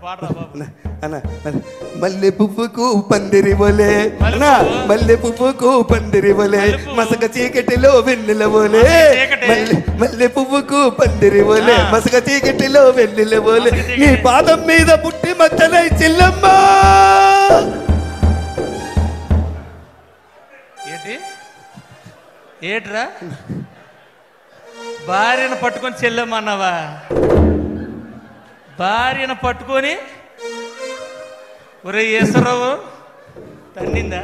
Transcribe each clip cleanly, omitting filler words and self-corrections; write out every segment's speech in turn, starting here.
అన్న మల్లె పువ్వుకు పందిరి బోలే అన్న మల్లె పువ్వుకు పందిరి బోలే మసక చీకటిలో వెన్నెల బోలే మల్లె పువ్వుకు పందిరి బోలే మసక చీకటిలో వెన్నెల బోలే నీ పాదం మీద పుట్టి మచ్చలై చెల్లమ్మ. ఏంటి ఏట్రా భార్యను పట్టుకొని చెల్లమ్మ అన్నావా? భార్యను పట్టుకొని ఒరే ఈశ్వరరావు తన్నిందా?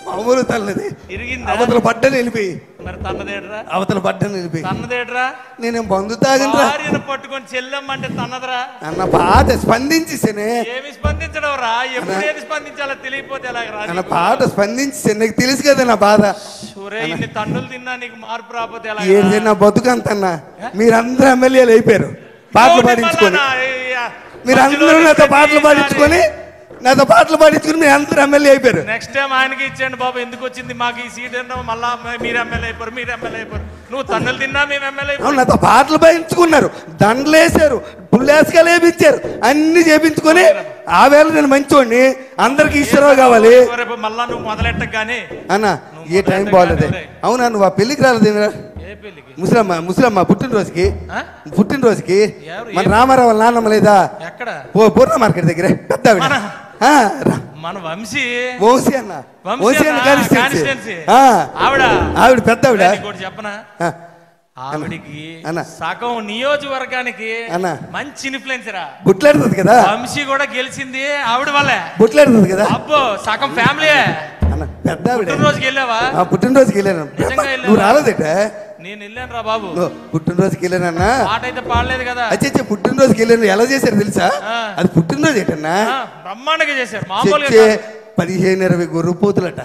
మామూలు తల్లది ఇరిగిందా? అవతల పడ్డని వెళ్ళిపోయి మరి తన్నదేట్రా? అవతల పడ్డని వెళ్ళిపోయి తన్నదేట్రా? నేను బంధు తాగనరా. భార్యను పట్టుకొని చెల్లమ్మ అంటే తన్నదరా అన్న పాట స్పందించేసానే. ఏమి స్పందించడం రా? ఎప్పుడు ఏది స్పందించాలో తెలియపోతే ఎలాగరా? అన్న పాట స్పందించేసాను, నీకు తెలుసు కదా నా బాధ. ఇన్ని తన్నులు తిన్నా నీకు మార్పు రాకపోతే ఎలా? ఏంటి నా బతుకంతన్నా, మీరందరూ ఎమ్మెల్యేలు అయిపోయారు పాటలు పాడించుకొని. మీరందరూ నాతో పాటలు పాడించుకొని మీరు అందరూ ఎమ్మెల్యే అయిపోయారు. నెక్స్ట్ టైం ఆయనకి ఇచ్చేయండి బాబు. ఎందుకు వచ్చింది మాకు ఈ సీట్ అన్నా? మళ్ళా మీరు ఎమ్మెల్యే అయిపోరు, మీరు ఎమ్మెల్యే అయిపోరు. నువ్వు తన్నులు తిన్నా మేము ఎమ్మెల్యే అయిపోరు. నాతో పాటలు పాడించుకున్నారు, దండలు వేసారు, పుల్లేసుకలు వేయించారు, అన్ని చేపించుకొని ఆ వేళ నేను మంచోడిని, అందరికి ఈశ్వరరావు కావాలి. మళ్ళా నువ్వు మొదలెట్టగానే అన్న ఏ టైం బాగోలేదు. అవునా నువ్వు ఆ పెళ్లికి రాలేదు? ముసలమ్మ పుట్టినరోజుకి మన రామారావు వాళ్ళ నాన్నమ్మ లేదా? పూర్ణ మార్కెట్ దగ్గర పెద్ద మన వంశీ అన్న, ఆవిడ పెద్ద ఆవిడ. చెప్పనా, ఆవిడికి సగం నియోజకవర్గానికి మంచి ఇన్ఫ్లుయెన్సరా. బుట్లాడుతుంది కదా వంశీ కూడా గెలిచింది ఆవిడ వల్లే. బుట్లాడుతుంది కదా. అబ్బో సగం ఫ్యామిలీ. పెద్ద పుట్టినరోజుకి వెళ్ళావా? పుట్టినరోజుకి వెళ్ళాను. నువ్వు రాలేదట? నేను వెళ్ళాను రా బాబు. పుట్టినరోజుకి వెళ్ళానన్నా. పాట అయితే పాడలేదు కదా. అచ్చే పుట్టినరోజుకి వెళ్ళాను. ఎలా చేశారు తెలుసా? అది పుట్టినరోజు ఏంటన్నా బ్రహ్మాండంగా చేశారు. మామూలుగా 15-20 గొర్రెపోతులట.